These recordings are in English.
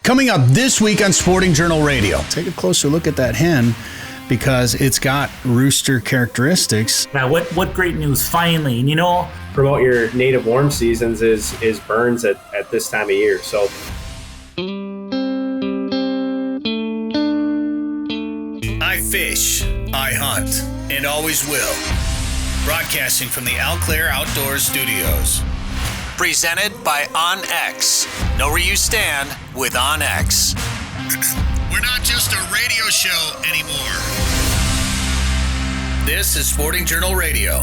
Coming up this week on Sporting Journal Radio, take a closer look at that hen because it's got rooster characteristics. Now, what great news, finally. And promote your native warm seasons is burns at this time of year. So I fish, I hunt, and always will. Broadcasting from the Eau Claire Outdoor Studios. Presented by OnX. Know where you stand with OnX. We're not just a radio show anymore. This is Sporting Journal Radio.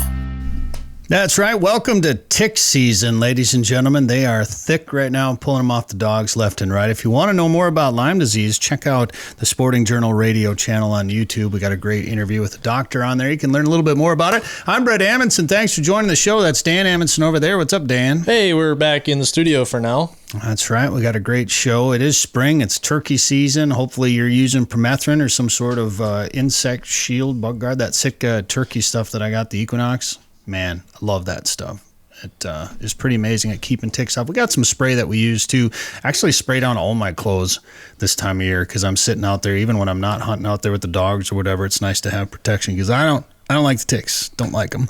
That's right. Welcome to tick season, ladies and gentlemen. They are thick right now, pulling them off the dogs left and right. If you want to know more about Lyme disease, check out the Sporting Journal Radio channel on YouTube. We got a great interview with a doctor on there. You can learn a little bit more about it. I'm Bret Amundson. Thanks for joining the show. That's Dan Amundson over there. What's up, Dan? Hey, we're back in the studio for now. That's right. We got a great show. It is spring. It's turkey season. Hopefully you're using permethrin or some sort of insect shield, bug guard, that sick turkey stuff that I got, the Equinox. Man, I love that stuff. It is pretty amazing at keeping ticks off. We got some spray that we use to actually spray down all my clothes this time of year because I'm sitting out there, even when I'm not hunting out there with the dogs or whatever. It's nice to have protection because I don't like the ticks. Don't like them.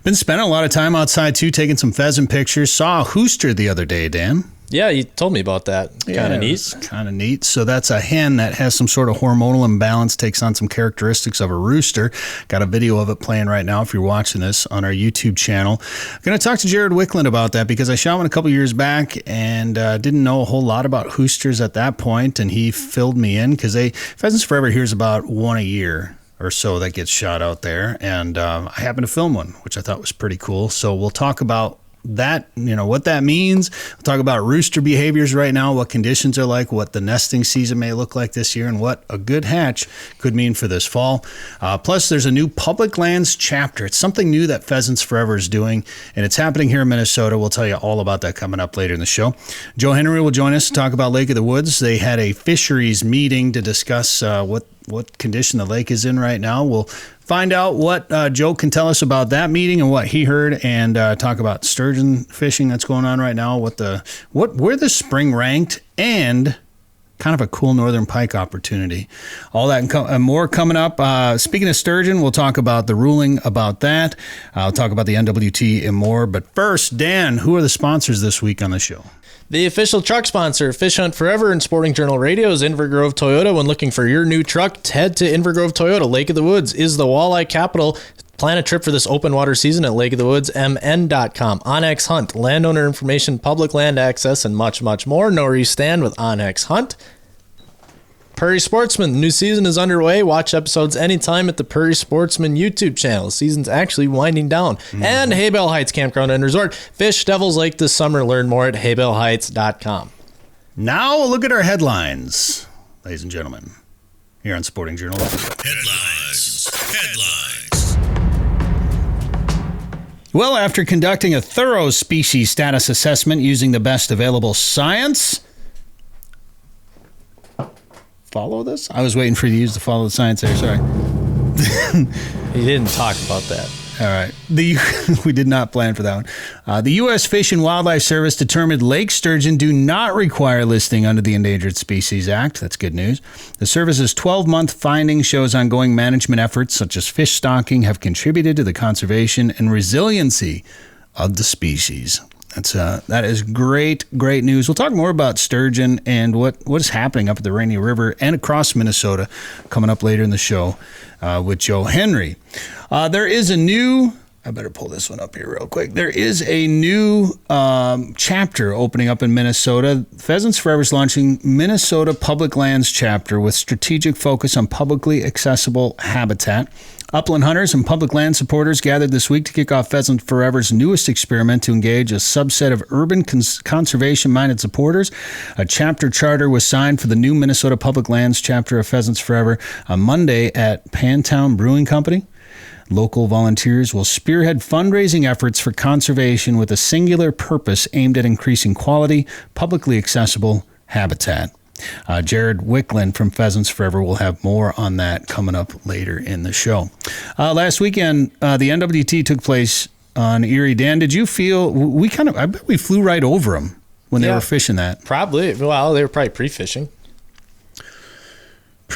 Been spending a lot of time outside too, taking some pheasant pictures. Saw a hooster the other day, Dan. Yeah, you told me about that. Kind of neat. Kind of neat. So that's a hen that has some sort of hormonal imbalance, takes on some characteristics of a rooster. Got a video of it playing right now if you're watching this on our YouTube channel. I'm going to talk to Jared Wiklund about that because I shot one a couple years back and didn't know a whole lot about hoosters at that point, and he filled me in because Pheasants Forever hears about one a year or so that gets shot out there, and I happened to film one, which I thought was pretty cool. So we'll talk about that, what that means. We'll talk about rooster behaviors right now, what conditions are like, what the nesting season may look like this year, and what a good hatch could mean for this fall. Plus, there's a new public lands chapter. It's something new that Pheasants Forever is doing, and it's happening here in Minnesota. We'll tell you all about that coming up later in the show. Joe Henry will join us to talk about Lake of the Woods. They had a fisheries meeting to discuss what condition the lake is in right now. We'll find out what Joe can tell us about that meeting and what he heard, and talk about sturgeon fishing that's going on right now, where the spring ranked, and kind of a cool northern pike opportunity. All that and more coming up. Speaking of sturgeon, we'll talk about the ruling about that. I'll talk about the NWT and more. But first, Dan, who are the sponsors this week on the show? The official truck sponsor, Fish Hunt Forever and Sporting Journal Radio, is Invergrove Toyota. When looking for your new truck, head to Invergrove Toyota. Lake of the Woods is the walleye capital. Plan a trip for this open water season at lakeofthewoodsmn.com. OnX Hunt, landowner information, public land access, and much, much more. Know where you stand with OnX Hunt. Prairie Sportsman, the new season is underway. Watch episodes anytime at the Prairie Sportsman YouTube channel. Season's actually winding down. And Haybell Heights Campground and Resort. Fish Devil's Lake this summer. Learn more at haybellheights.com. Now we'll look at our headlines, ladies and gentlemen, here on Sporting Journal. Headlines. Well, after conducting a thorough species status assessment using the best available science... Follow this? I was waiting for you to use the follow the science there. Sorry. He didn't talk about that. All right. We did not plan for that one. The U.S. Fish and Wildlife Service determined lake sturgeon do not require listing under the Endangered Species Act. That's good news. The service's 12-month finding shows ongoing management efforts such as fish stocking have contributed to the conservation and resiliency of the species. That is great news. We'll talk more about sturgeon and what is happening up at the Rainy River and across Minnesota coming up later in the show with Joe Henry. There is a new... I better pull this one up here real quick. There is a new chapter opening up in Minnesota. Pheasants Forever is launching Minnesota Public Lands chapter with strategic focus on publicly accessible habitat. Upland hunters and public land supporters gathered this week to kick off Pheasants Forever's newest experiment to engage a subset of urban conservation-minded supporters. A chapter charter was signed for the new Minnesota Public Lands chapter of Pheasants Forever on Monday at Pantown Brewing Company. Local volunteers will spearhead fundraising efforts for conservation with a singular purpose aimed at increasing quality, publicly accessible habitat. Jared Wiklund from Pheasants Forever will have more on that coming up later in the show. Last weekend, the NWT took place on Erie. Dan, did you feel I bet we flew right over them when they were fishing that? Probably. Well, they were probably pre-fishing.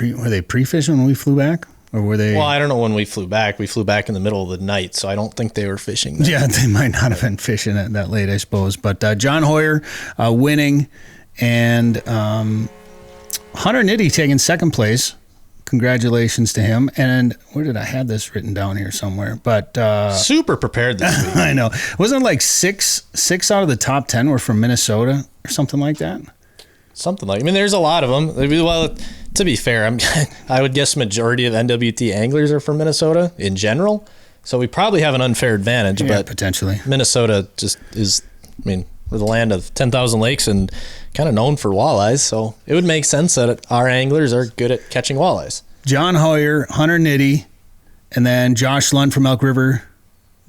Were they pre-fishing when we flew back? Or were they? Well, I don't know when we flew back. We flew back in the middle of the night, so I don't think they were fishing then. Yeah, they might not have been fishing it that late, I suppose. But John Hoyer winning, and Hunter Nitty taking second place. Congratulations to him. And where did I have this written down here somewhere? But super prepared this week. I know. Wasn't it like six out of the top 10 were from Minnesota or something like that? Something like. I mean, there's a lot of them. Well, to be fair, I would guess majority of NWT anglers are from Minnesota in general. So we probably have an unfair advantage. Yeah, but potentially. Minnesota just is. I mean, we're the land of 10,000 lakes and kind of known for walleyes. So it would make sense that our anglers are good at catching walleyes. John Hoyer, Hunter Nitty, and then Josh Lund from Elk River,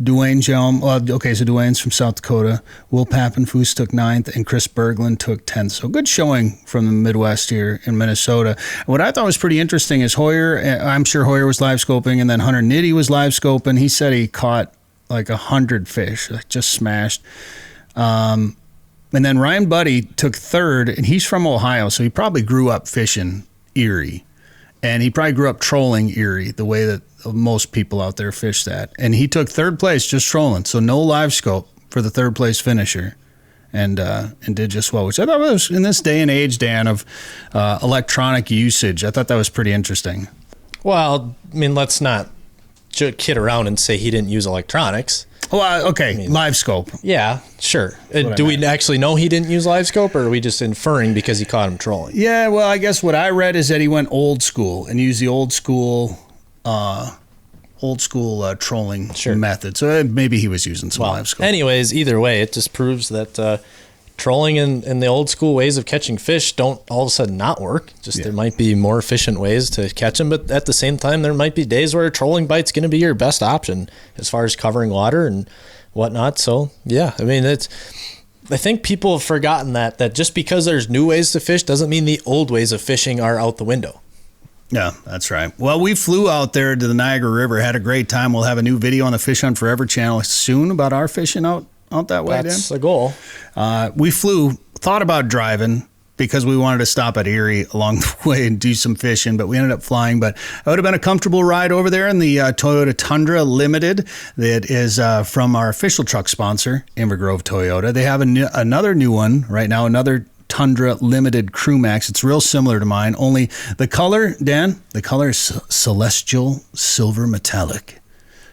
Dwayne Jelm. So Dwayne's from South Dakota. Will Pappenfuss took 9th, and Chris Berglund took 10th. So good showing from the Midwest here in Minnesota. What I thought was pretty interesting is Hoyer, I'm sure Hoyer was live scoping, and then Hunter Nitty was live scoping. He said he caught like 100 fish, like just smashed. And then Ryan Buddy took 3rd, and he's from Ohio, so he probably grew up fishing Erie. And he probably grew up trolling Erie the way that most people out there fish that. And he took 3rd place just trolling, so no live scope for the 3rd place finisher, and did just well, which I thought was, in this day and age, Dan, of electronic usage, I thought that was pretty interesting. Well, I mean, let's not kid around and say he didn't use electronics. Well, okay, I mean, live scope. Yeah, sure. Do we actually know he didn't use live scope, or are we just inferring because he caught him trolling? Yeah, well, I guess what I read is that he went old school and used the old school trolling method. So maybe he was using some live scope. Anyways, either way, it just proves that trolling and the old school ways of catching fish don't all of a sudden not work. There might be more efficient ways to catch them, but at the same time, there might be days where a trolling bite's going to be your best option as far as covering water and whatnot. So yeah, I mean, I think people have forgotten that just because there's new ways to fish doesn't mean the old ways of fishing are out the window. Yeah, that's right. Well, we flew out there to the Niagara River, had a great time. We'll have a new video on the Fish Hunt Forever channel soon about our fishing out that way. That's the goal. We thought about driving because we wanted to stop at Erie along the way and do some fishing, but we ended up flying. But it would have been a comfortable ride over there in the Toyota Tundra Limited that is from our official truck sponsor, Inver Grove Toyota. They have another new one right now, another Tundra Limited Crew Max. It's real similar to mine, only the color, Dan, the color is celestial silver metallic.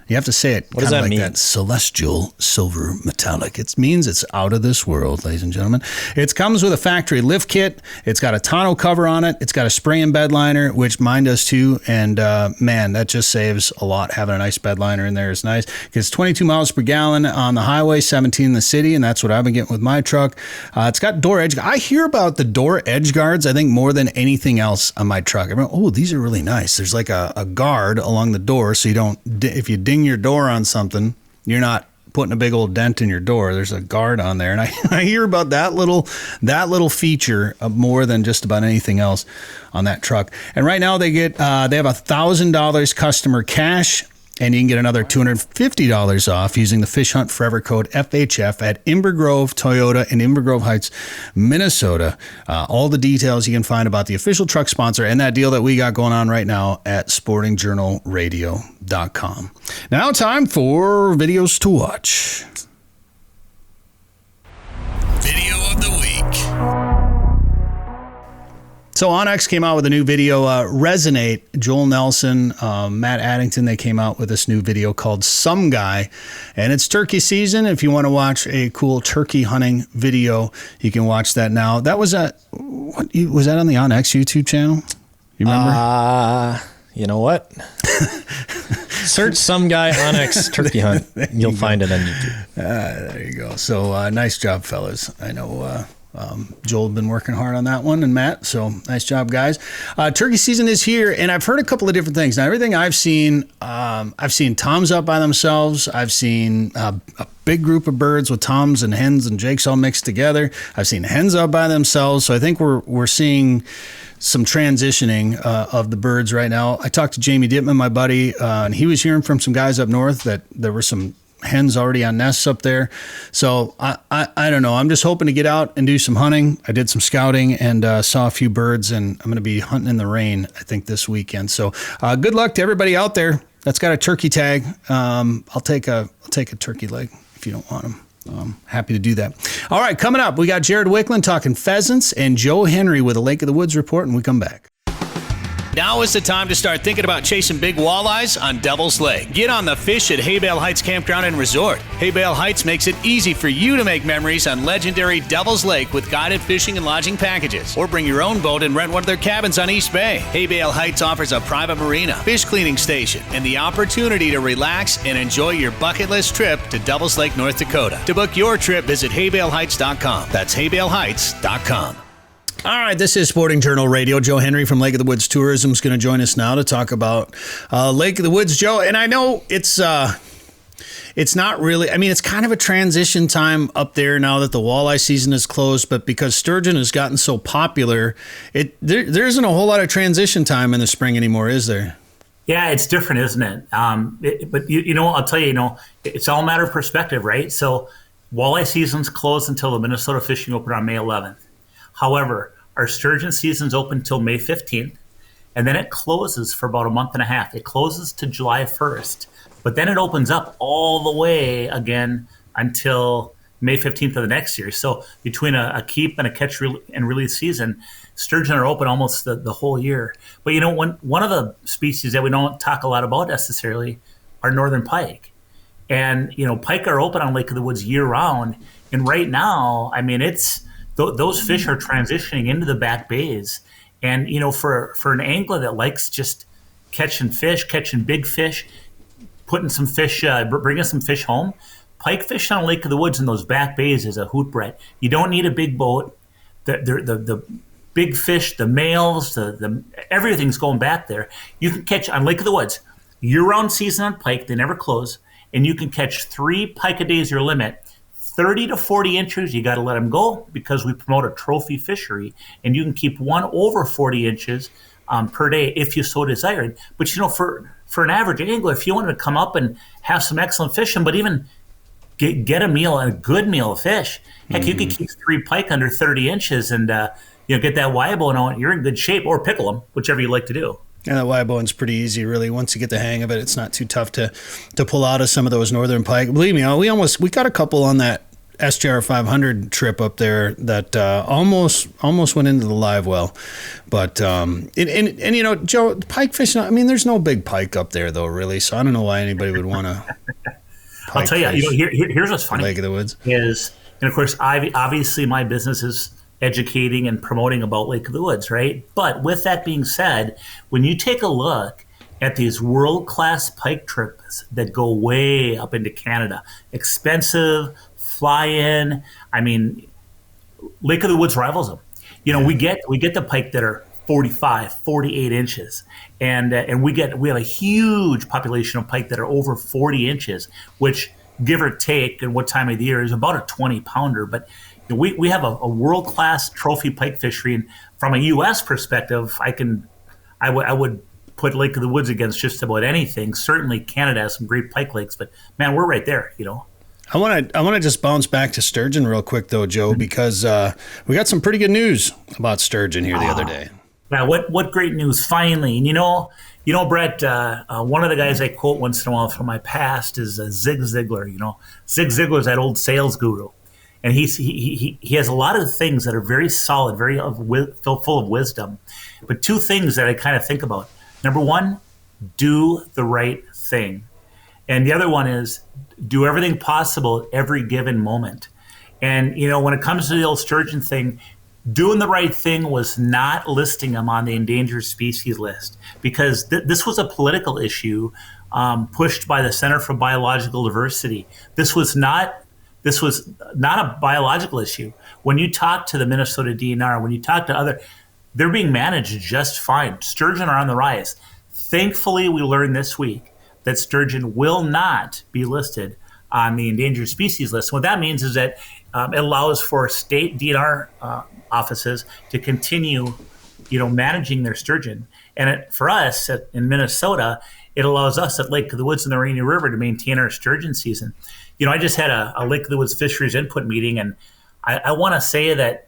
You have to say it. What does that mean? That celestial silver metallic. It means it's out of this world, ladies and gentlemen. It comes with a factory lift kit. It's got a tonneau cover on it. It's got a spray and bed liner, which mine does too. And man, that just saves a lot. Having a nice bed liner in there is nice. It's 22 miles per gallon on the highway, 17 in the city, and that's what I've been getting with my truck. It's got door edge. I hear about the door edge guards, I think, more than anything else on my truck. These are really nice. There's like a guard along the door, so you don't, if you ding your door on something, you're not putting a big old dent in your door. There's a guard on there, and I hear about that little feature more than just about anything else on that truck. And right now they have $1,000 customer cash, and you can get another $250 off using the Fish Hunt Forever code FHF at Inver Grove Toyota in Inver Grove Heights, Minnesota. All the details you can find about the official truck sponsor and that deal that we got going on right now at sportingjournalradio.com. Now time for videos to watch. Video of the week. So Onyx came out with a new video, Resonate. Joel Nelson, Matt Addington, they came out with this new video called Some Guy. And it's turkey season. If you want to watch a cool turkey hunting video, you can watch that now. That was was that on the Onyx YouTube channel? You remember? You know what? Search Some Guy Onyx Turkey Hunt. You'll find it on YouTube. There you go. So nice job, fellas. I know Joel had been working hard on that one, and Matt, so nice job, guys. Turkey season is here, and I've heard a couple of different things. Now, everything I've seen toms up by themselves. I've seen a big group of birds with toms and hens and jakes all mixed together. I've seen hens up by themselves, so I think we're seeing some transitioning of the birds right now. I talked to Jamie Dittman, my buddy, and he was hearing from some guys up north that there were some hens already on nests up there. So I don't know. I'm just hoping to get out and do some hunting. I did some scouting and saw a few birds, and I'm going to be hunting in the rain, I think, this weekend. So good luck to everybody out there that's got a turkey tag. I'll take a turkey leg if you don't want them. Happy to do that. All right, coming up, we got Jared Wiklund talking pheasants and Joe Henry with a Lake of the Woods report, and we come back. Now is the time to start thinking about chasing big walleyes on Devil's Lake. Get on the fish at Haybale Heights Campground and Resort. Haybale Heights makes it easy for you to make memories on legendary Devil's Lake with guided fishing and lodging packages. Or bring your own boat and rent one of their cabins on East Bay. Haybale Heights offers a private marina, fish cleaning station, and the opportunity to relax and enjoy your bucket list trip to Devil's Lake, North Dakota. To book your trip, visit haybaleheights.com. That's haybaleheights.com. All right, this is Sporting Journal Radio. Joe Henry from Lake of the Woods Tourism is going to join us now to talk about Lake of the Woods. Joe, and I know it's not really, I mean, it's kind of a transition time up there now that the walleye season is closed, but because sturgeon has gotten so popular, there isn't a whole lot of transition time in the spring anymore, is there? Yeah, it's different, isn't it? But you know, I'll tell you, it's all a matter of perspective, right? So walleye season's closed until the Minnesota Fishing Open on May 11th. However, our sturgeon season's open until May 15th, and then it closes for about a month and a half. It closes to July 1st, but then it opens up all the way again until May 15th of the next year. So between a keep and a catch and release season, sturgeon are open almost the whole year. But you know, one of the species that we don't talk a lot about necessarily are northern pike. And, you know, pike are open on Lake of the Woods year round. And right now, I mean, those fish are transitioning into the back bays. And, you know, for an angler that likes just catching big fish, putting some fish, bringing some fish home, pike fishing on Lake of the Woods in those back bays is a hoot, Brett. You don't need a big boat. The big fish, the males, the everything's going back there. You can catch on Lake of the Woods, year-round season on pike, they never close, and you can catch 3 pike a day is your limit. 30 to 40 inches, you got to let them go because we promote a trophy fishery, and you can keep one over 40 inches per day if you so desired. But, you know, for an average angler, if you wanted to come up and have some excellent fishing, but even get a meal, a good meal of fish, heck, you could keep 3 pike under 30 inches and, get that wide bone on, you're in good shape, or pickle them, whichever you like to do. Yeah, that wide bone's pretty easy, really. Once you get the hang of it, it's not too tough to pull out of some of those northern pike. Believe me, we got a couple on that SJR 500 trip up there that almost went into the live well. But and you know, Joe, pike fishing, I mean, there's no big pike up there though, really. So I don't know why anybody would want to. I'll tell you, here's what's funny. Lake of the Woods is, and of course, obviously my business is educating and promoting about Lake of the Woods, right? But with that being said, when you take a look at these world-class pike trips that go way up into Canada, expensive, fly in. I mean, Lake of the Woods rivals them. You know, we get the pike that are 45, 48 inches, and we have a huge population of pike that are over 40 inches, which give or take, in what time of the year is about a 20 pounder. But you know, we have a world class trophy pike fishery, and from a U.S. perspective, I would put Lake of the Woods against just about anything. Certainly, Canada has some great pike lakes, but man, we're right there. You know. I want to just bounce back to sturgeon real quick though, Joe, because we got some pretty good news about sturgeon here the other day. Yeah, what great news! Finally, and you know, Brett. One of the guys I quote once in a while from my past is Zig Ziglar. You know, Zig Ziglar's that old sales guru, and he has a lot of things that are very solid, very full of wisdom. But 2 things that I kind of think about: number 1, do the right thing, and the other one is do everything possible every given moment. And, you know, when it comes to the old sturgeon thing, doing the right thing was not listing them on the endangered species list, because this was a political issue pushed by the Center for Biological Diversity. This was not a biological issue. When you talk to the Minnesota DNR, when you talk to they're being managed just fine. Sturgeon are on the rise. Thankfully, we learned this week that sturgeon will not be listed on the endangered species list. What that means is that it allows for state DNR offices to continue, managing their sturgeon. And for us in Minnesota, it allows us at Lake of the Woods and the Rainy River to maintain our sturgeon season. I just had a Lake of the Woods fisheries input meeting, and I want to say that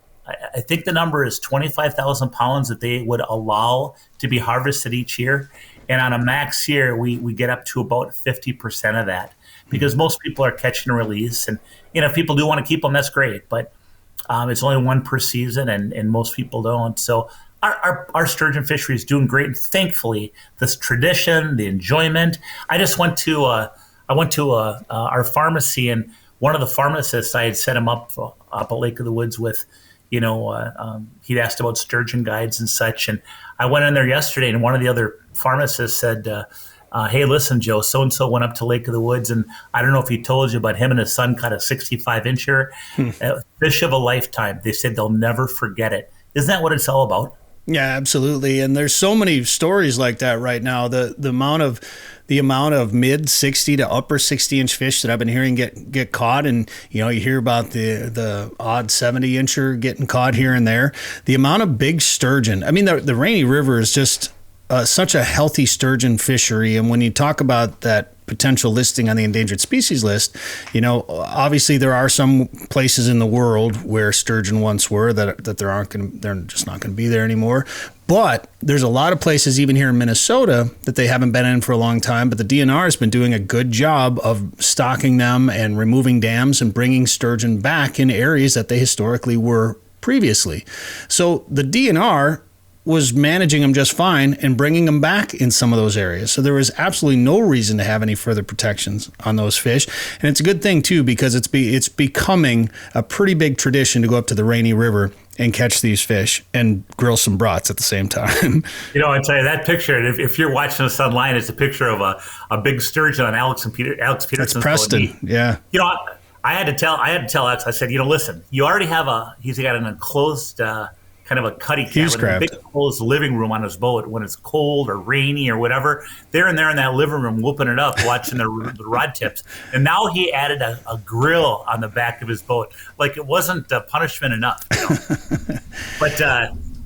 I think the number is 25,000 pounds that they would allow to be harvested each year. And on a max year, we get up to about 50% of that, because most people are catch and release. And, if people do want to keep them, that's great. But it's only one per season, and most people don't. So our sturgeon fishery is doing great. And thankfully, this tradition, the enjoyment. I just went to our pharmacy, and one of the pharmacists, I had set him up at Lake of the Woods with, he'd asked about sturgeon guides and such. And I went in there yesterday, and one of the other pharmacists said, hey, listen, Joe, so-and-so went up to Lake of the Woods, and I don't know if he told you, but him and his son caught a 65-incher, fish of a lifetime. They said they'll never forget it. Isn't that what it's all about? Yeah, absolutely. And there's so many stories like that right now. The amount of mid 60 to upper 60-inch fish that I've been hearing get caught, and you hear about the odd 70-incher getting caught here and there. The amount of big sturgeon. I mean, the Rainy River is just such a healthy sturgeon fishery, and when you talk about that potential listing on the endangered species list, obviously there are some places in the world where sturgeon once were that they're just not going to be there anymore. But there's a lot of places, even here in Minnesota, that they haven't been in for a long time. But the DNR has been doing a good job of stocking them and removing dams and bringing sturgeon back in areas that they historically were previously. So the DNR was managing them just fine and bringing them back in some of those areas. So there was absolutely no reason to have any further protections on those fish. And it's a good thing, too, because it's becoming a pretty big tradition to go up to the Rainy River and catch these fish and grill some brats at the same time. I tell you, that picture, if you're watching this online, it's a picture of a big sturgeon on Alex Peterson's That's Preston, boat. yeah. I had to tell Alex, I said, listen, you already have he's got an enclosed kind of a cuddy cabin, a big closed living room on his boat. When it's cold or rainy or whatever, they're in there in that living room whooping it up, watching the rod tips. And now he added a grill on the back of his boat. Like it wasn't punishment enough. But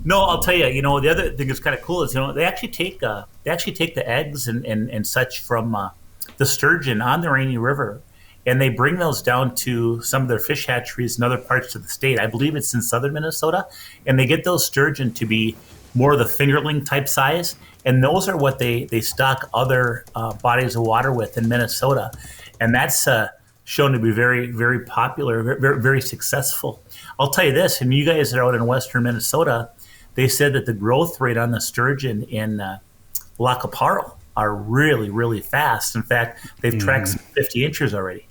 no, I'll tell you, the other thing that's kind of cool is, they actually take the eggs and such from the sturgeon on the Rainy River, and they bring those down to some of their fish hatcheries in other parts of the state. I believe it's in southern Minnesota. And they get those sturgeon to be more of the fingerling type size. And those are what they stock other bodies of water with in Minnesota. And that's shown to be very, very popular, very, very successful. I'll tell you this, and you guys are out in western Minnesota, they said that the growth rate on the sturgeon in Lac qui Parle are really, really fast. In fact, they've tracked 50 inches already.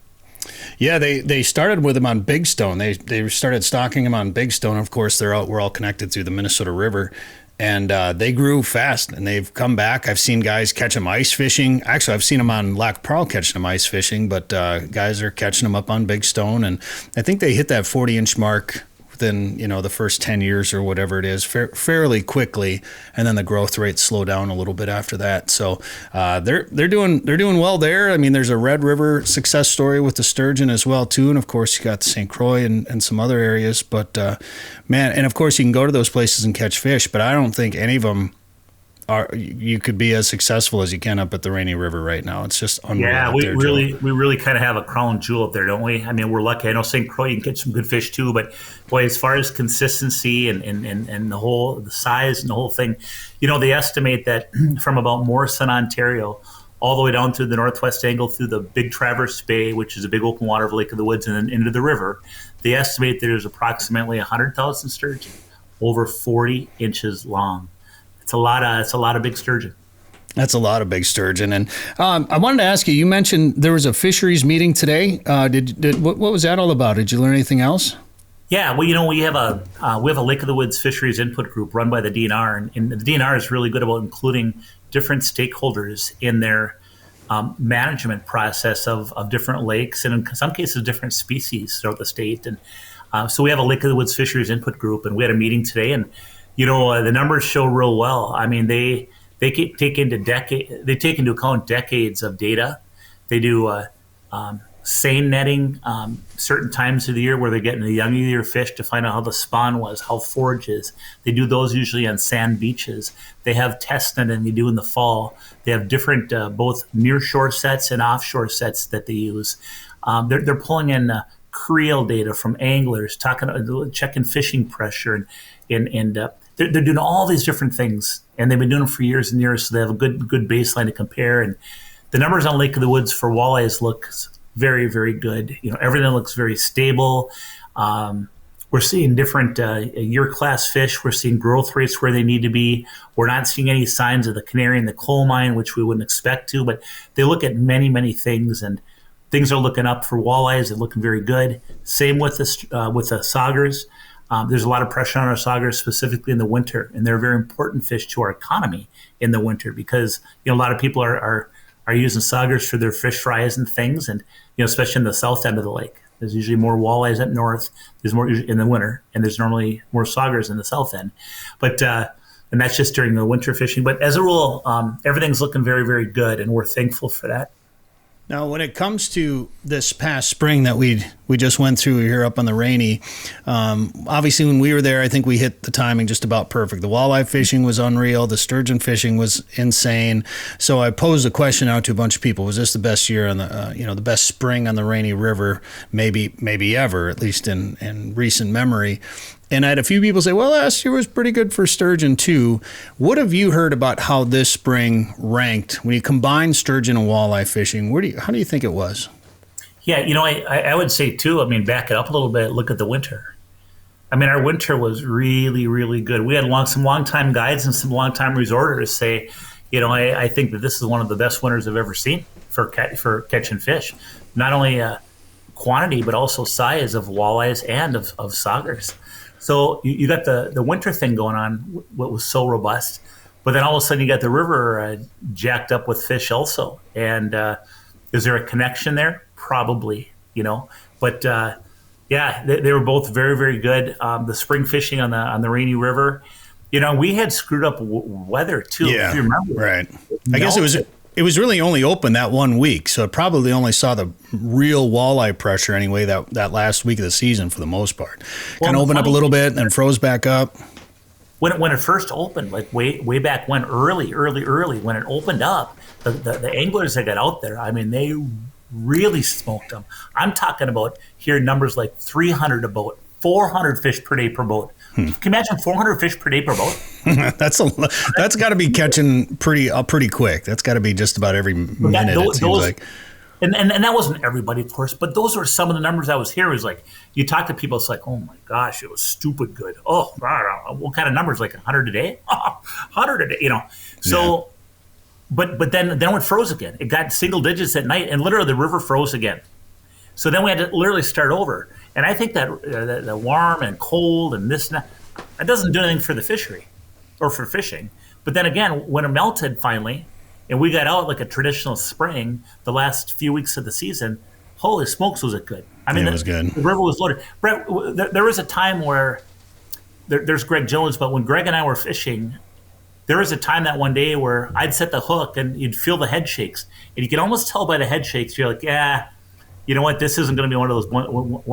Yeah, they started with them on Big Stone. They started stocking them on Big Stone. Of course, we're all connected through the Minnesota River, and they grew fast. And they've come back. I've seen guys catch them ice fishing. Actually, I've seen them on Lac qui Parle catching them ice fishing, but guys are catching them up on Big Stone, and I think they hit that 40-inch mark within the first 10 years or whatever it is, fairly quickly, and then the growth rates slow down a little bit after that. So they're doing well there. I mean, there's a Red River success story with the sturgeon as well too, and of course you got the St. Croix and some other areas. But man, and of course you can go to those places and catch fish, but I don't think any of them you could be as successful as you can up at the Rainy River right now. It's just unreal. Yeah, we really kind of have a crown jewel up there, don't we? I mean, we're lucky. I know St. Croix, you can catch some good fish too, but boy, as far as consistency and the size and the whole thing, they estimate that from about Morrison, Ontario, all the way down through the northwest angle through the Big Traverse Bay, which is a big open water of Lake of the Woods, and then into the river, they estimate that there's approximately 100,000 sturgeon, over 40 inches long. It's a lot of big sturgeon. That's a lot of big sturgeon. And I wanted to ask you, you mentioned there was a fisheries meeting today. What was that all about? Did you learn anything else? Yeah, well, we have a Lake of the Woods fisheries input group run by the DNR, and the DNR is really good about including different stakeholders in their management process of different lakes, and in some cases different species throughout the state. And so we have a Lake of the Woods fisheries input group, and we had a meeting today, and the numbers show real well. I mean, they take into account decades of data. They do seine netting certain times of the year where they're getting a young of the year fish to find out how the spawn was, how forage is. They do those usually on sand beaches. They have test netting they do in the fall. They have different both near shore sets and offshore sets that they use. They're pulling in creel data from anglers, checking fishing pressure, and they're doing all these different things, and they've been doing them for years and years. So they have a good baseline to compare. And the numbers on Lake of the Woods for walleyes look very, very good. Everything looks very stable. We're seeing different year class fish. We're seeing growth rates where they need to be. We're not seeing any signs of the canary in the coal mine, which we wouldn't expect to, but they look at many, many things, and things are looking up for walleyes. They're looking very good. Same with the saugers. There's a lot of pressure on our saugers, specifically in the winter, and they're a very important fish to our economy in the winter because a lot of people are using saugers for their fish fries and things, and especially in the south end of the lake. There's usually more walleyes up north. There's more in the winter, and there's normally more saugers in the south end. But and that's just during the winter fishing. But as a rule, everything's looking very, very good, and we're thankful for that. Now, when it comes to this past spring that we just went through here up on the Rainy, obviously when we were there, I think we hit the timing just about perfect. The walleye fishing was unreal. The sturgeon fishing was insane. So I posed a question out to a bunch of people: was this the best year on the the best spring on the Rainy River, maybe ever, at least in recent memory? And I had a few people say, well, last year was pretty good for sturgeon too. What have you heard about how this spring ranked when you combine sturgeon and walleye fishing? How do you think it was? Yeah, I would say too, back it up a little bit, look at the winter. Our winter was really, really good. We had some long-time guides and some long-time resorters say, I think that this is one of the best winters I've ever seen for catching fish. Not only quantity, but also size of walleyes and of saugers. So you got the winter thing going on, what was so robust, but then all of a sudden you got the river jacked up with fish also. And is there a connection there? Probably, But they were both very, very good. The spring fishing on the Rainy River, we had screwed up weather too. Yeah, if you remember. Right. I guess it was really only open that 1 week, so it probably only saw the real walleye pressure anyway that last week of the season for the most part. Kind of opened up a little bit and then froze back up. When it first opened, like way back when, early, when it opened up, the anglers that got out there, they really smoked them. I'm talking about here numbers like 300 a boat, 400 fish per day per boat. Can you imagine 400 fish per day per boat? That's got to be catching pretty quick. That's got to be just about every minute, it seems like. And that wasn't everybody, of course, but those were some of the numbers I was hearing. Was like, you talk to people, it's like, oh my gosh, it was stupid good. Oh, what kind of numbers? Like 100 a day? 100 a day, So, yeah. But then it froze again. It got single digits at night, and literally the river froze again. So then we had to literally start over. And I think that the warm and cold and this and that doesn't do anything for the fishery or for fishing. But then again, when it melted finally, and we got out like a traditional spring the last few weeks of the season, holy smokes, was it good. It was good. The river was loaded. Brett, there was a time where there's Greg Jones, but when Greg and I were fishing, there was a time that one day where I'd set the hook and you'd feel the head shakes. And you could almost tell by the head shakes, you're like, yeah, you know what? This isn't going to be one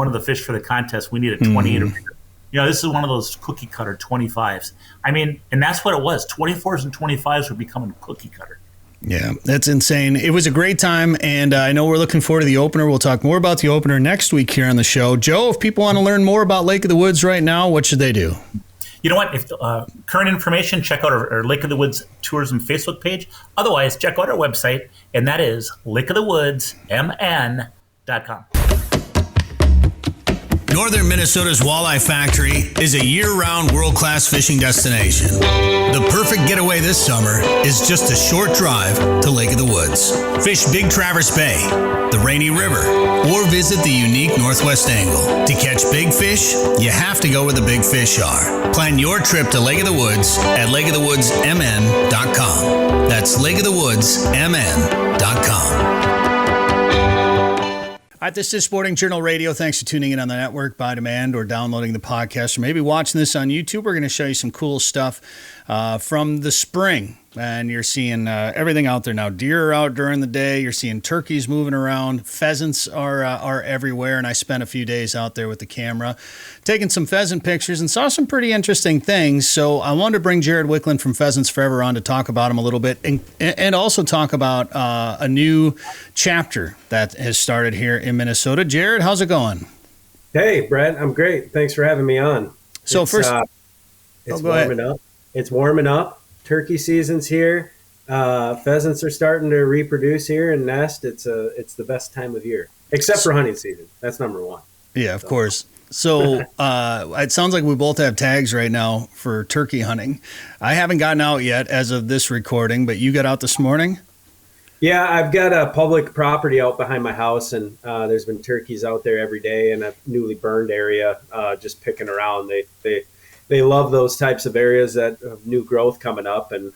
of the fish for the contest. We need a 28 or bigger. This is one of those cookie cutter 25s. And that's what it was. 24s and 25s were becoming cookie cutter. Yeah, that's insane. It was a great time, and I know we're looking forward to the opener. We'll talk more about the opener next week here on the show. Joe, if people want to learn more about Lake of the Woods right now, what should they do? You know what? If current information, check out our Lake of the Woods Tourism Facebook page. Otherwise, check out our website, and that is lakeofthewoodsmn.com. Northern Minnesota's Walleye Factory is a year-round world-class fishing destination. The perfect getaway this summer is just a short drive to Lake of the Woods. Fish Big Traverse Bay, the Rainy River, or visit the unique Northwest Angle. To catch big fish, you have to go where the big fish are. Plan your trip to Lake of the Woods at lakeofthewoodsmn.com. That's lakeofthewoodsmn.com. All right, this is Sporting Journal Radio. Thanks for tuning in on the network by demand or downloading the podcast or maybe watching this on YouTube. We're going to show you some cool stuff from the spring And you're seeing everything out there now. Deer are out during the day. You're seeing turkeys moving around. Pheasants are everywhere. And I spent a few days out there with the camera taking some pheasant pictures and saw some pretty interesting things. So I wanted to bring Jared Wiklund from Pheasants Forever on to talk about him a little bit and also talk about a new chapter that has started here in Minnesota. Jared, how's it going? Hey, Brett. I'm great. Thanks for having me on. So it's, first, it's warming up. It's warming up. Turkey season's here. Pheasants are starting to reproduce here and nest. It's the best time of year, except for hunting season. That's number one. Yeah, of course. So it sounds like we both have tags right now for turkey hunting. I haven't gotten out yet as of this recording, but you got out this morning? Yeah, I've got a public property out behind my house, and there's been turkeys out there every day in a newly burned area, just picking around. They love those types of areas that have new growth coming up, and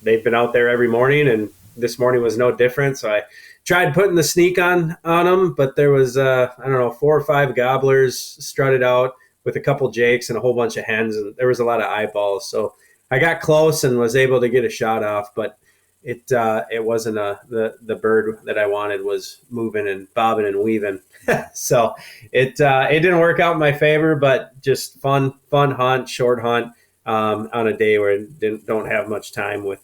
they've been out there every morning, and this morning was no different. So I tried putting the sneak on them, but there was, 4 or 5 gobblers strutted out with a couple jakes and a whole bunch of hens, and there was a lot of eyeballs. So I got close and was able to get a shot off, but it wasn't the bird that I wanted was moving and bobbing and weaving. So it didn't work out in my favor, but just fun hunt, short hunt on a day where I don't have much time with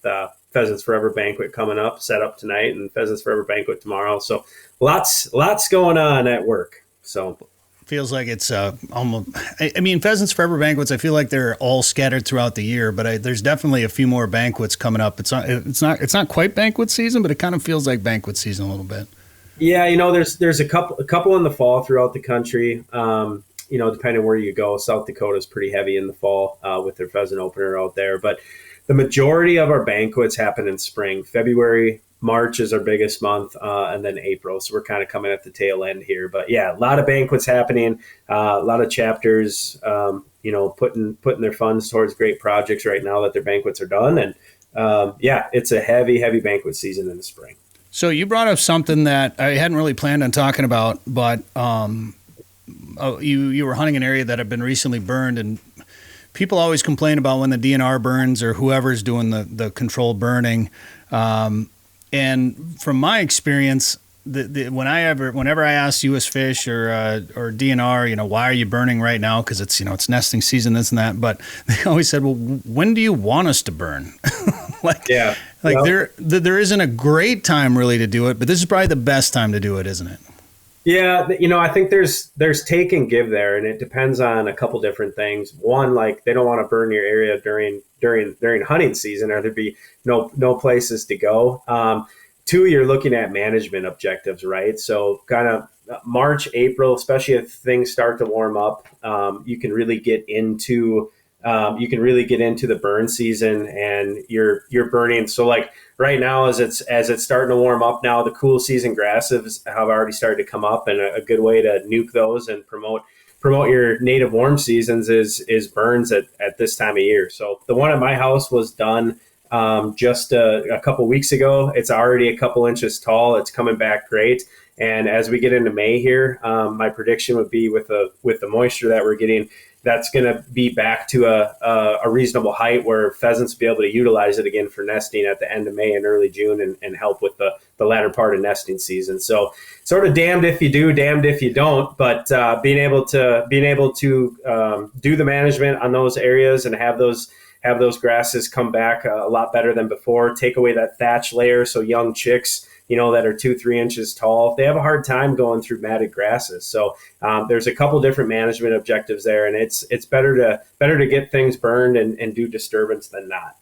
Pheasants Forever banquet coming up, set up tonight, and Pheasants Forever banquet tomorrow. So lots going on at work. So feels like it's almost. I mean, Pheasants Forever banquets. I feel like they're all scattered throughout the year, but there's definitely a few more banquets coming up. It's not quite banquet season, but it kind of feels like banquet season a little bit. Yeah, there's a couple in the fall throughout the country. Depending where you go, South Dakota is pretty heavy in the fall with their pheasant opener out there. But the majority of our banquets happen in spring. February, March is our biggest month, and then April. So we're kind of coming at the tail end here. But yeah, a lot of banquets happening, a lot of chapters, putting their funds towards great projects right now that their banquets are done. And it's a heavy banquet season in the spring. So you brought up something that I hadn't really planned on talking about, but you were hunting an area that had been recently burned, and people always complain about when the DNR burns or whoever's doing the controlled burning. And from my experience, whenever I ask U.S. Fish or DNR, why are you burning right now? Because it's nesting season, this and that. But they always said, well, when do you want us to burn? There isn't a great time really to do it, but this is probably the best time to do it, isn't it? Yeah, I think there's take and give there, and it depends on a couple different things. One, like they don't want to burn your area during hunting season, or there'd be no places to go. 2, you're looking at management objectives, right? So kind of March, April, especially if things start to warm up, you can really get into the burn season, and you're burning. So like right now, as it's starting to warm up now, the cool season grasses have already started to come up, and a good way to nuke those and promote your native warm seasons is burns at this time of year. So the one at my house was done just a couple weeks ago. It's already a couple inches tall. It's coming back great. And as we get into May here, my prediction would be with the moisture that we're getting, that's going to be back to a reasonable height where pheasants will be able to utilize it again for nesting at the end of May and early June and help with the latter part of nesting season. So sort of damned if you do, damned if you don't, but being able to do the management on those areas and have those grasses come back a lot better than before, take away that thatch layer so young chicks that are 2-3 inches tall, they have a hard time going through matted grasses. So there's a couple different management objectives there, and it's better to get things burned and do disturbance than not.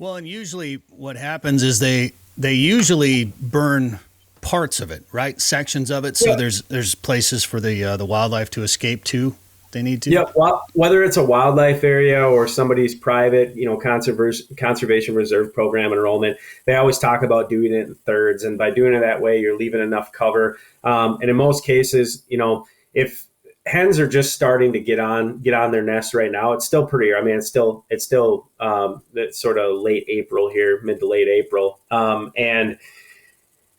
Well, and usually what happens is they usually burn parts of it, right? Sections of it. So yeah. There's places for the wildlife to escape to. They need to. Yeah, well, whether it's a wildlife area or somebody's private, conservation reserve program enrollment, they always talk about doing it in thirds, and by doing it that way, you're leaving enough cover. And in most cases, if hens are just starting to get on their nests right now, it's still pretty. I mean, it's still it's sort of late April here, mid to late April, and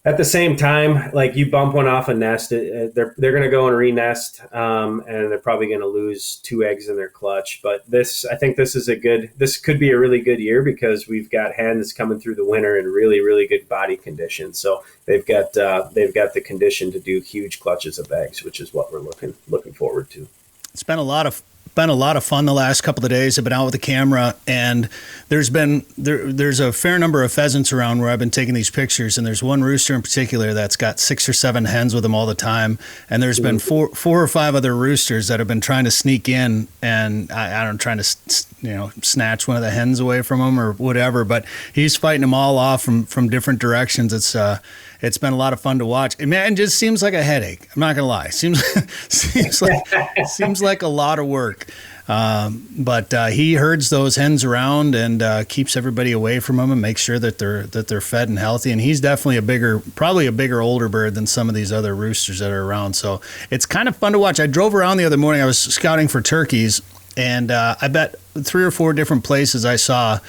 At the same time, like you bump one off a nest, they're going to go and re-nest, and they're probably going to lose 2 eggs in their clutch. But I think this could be a really good year because we've got hens coming through the winter in really, really good body condition. So they've got the condition to do huge clutches of eggs, which is what we're looking forward to. It's been a lot of fun the last couple of days. I've been out with the camera, and there's a fair number of pheasants around where I've been taking these pictures, and there's one rooster in particular that's got 6 or 7 hens with him all the time, and there's been 4 or 5 other roosters that have been trying to sneak in, and trying to snatch one of the hens away from him or whatever, but he's fighting them all off from different directions. It's been a lot of fun to watch. And man, it just seems like a headache. I'm not gonna lie. Seems like a lot of work. But he herds those hens around and keeps everybody away from them and makes sure that they're fed and healthy. And he's definitely probably a bigger older bird than some of these other roosters that are around. So it's kind of fun to watch. I drove around the other morning. I was scouting for turkeys, and I bet 3 or 4 different places I saw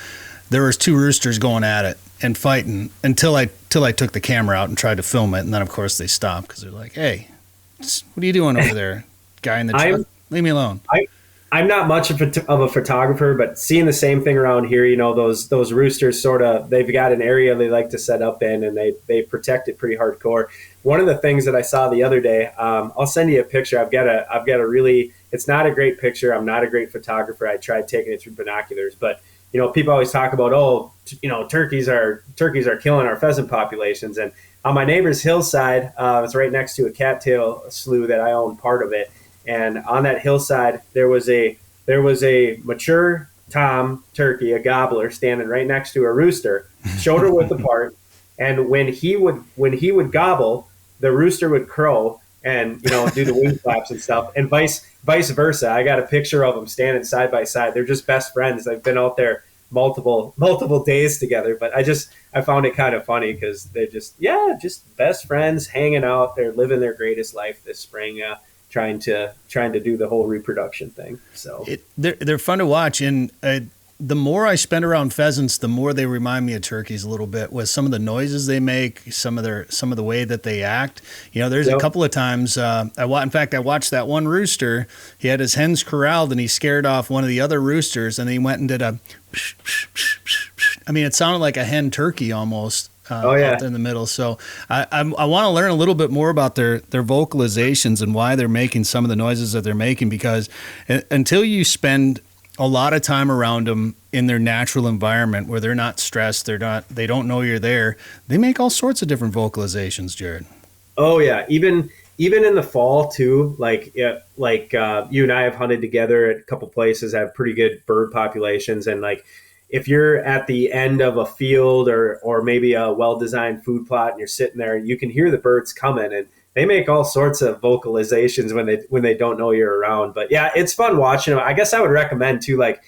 there was 2 roosters going at it and fighting until I took the camera out and tried to film it, and then of course they stopped because they're like, "Hey, what are you doing over there, guy in the truck? Leave me alone." I'm not much of a photographer, but seeing the same thing around here, those roosters they've got an area they like to set up in, and they protect it pretty hardcore. One of the things that I saw the other day, I'll send you a picture. I've got a really, it's not a great picture. I'm not a great photographer. I tried taking it through binoculars, but people always talk about, turkeys are killing our pheasant populations. And on my neighbor's hillside, it's right next to a cattail slough that I own part of it. And on that hillside, there was a mature tom turkey, a gobbler, standing right next to a rooster, shoulder width apart. And when he would gobble, the rooster would crow and do the wing flaps and stuff, and vice versa. I got a picture of them standing side by side. They're just best friends. They've been out there multiple days together, but I found it kind of funny because they're just best friends hanging out. They're living their greatest life this spring, trying to do the whole reproduction thing. So they're fun to watch, and the more I spend around pheasants, the more they remind me of turkeys a little bit with some of the noises they make, some of the way that they act. There's a couple of times I watched that one rooster. He had his hens corralled and he scared off one of the other roosters, and he went and did a psh, psh, psh, psh, psh. I mean, it sounded like a hen turkey almost. Up in the middle. So I want to learn a little bit more about their vocalizations and why they're making some of the noises that they're making, because until you spend a lot of time around them in their natural environment where they're not stressed, they don't know you're there, they make all sorts of different vocalizations, Jared. Oh yeah, even in the fall too. Like you and I have hunted together at a couple places that have pretty good bird populations, and like if you're at the end of a field or maybe a well-designed food plot and you're sitting there, you can hear the birds coming, and they make all sorts of vocalizations when they don't know you're around. But yeah, it's fun watching them. I guess I would recommend too, like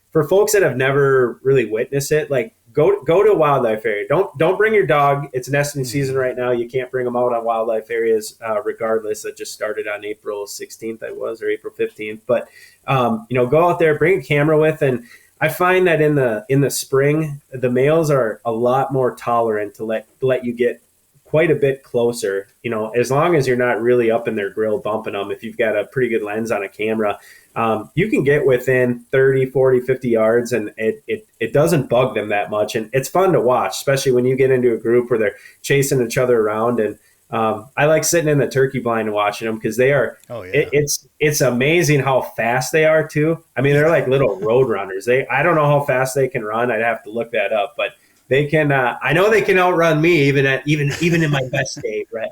for folks that have never really witnessed it, like go to a wildlife area. Don't bring your dog. It's nesting season right now. You can't bring them out on wildlife areas regardless. It just started on April 16th, or April 15th. But go out there, bring a camera with, and I find that in the spring, the males are a lot more tolerant to let you get quite a bit closer, as long as you're not really up in their grill bumping them. If you've got a pretty good lens on a camera, you can get within 30, 40, 50 yards, and it doesn't bug them that much. And it's fun to watch, especially when you get into a group where they're chasing each other around. And I like sitting in the turkey blind and watching them because they are. Oh, yeah. It's amazing how fast they are too. I mean, they're like little road runners. I don't know how fast they can run. I'd have to look that up, but they can. I know they can outrun me even in my best state, right?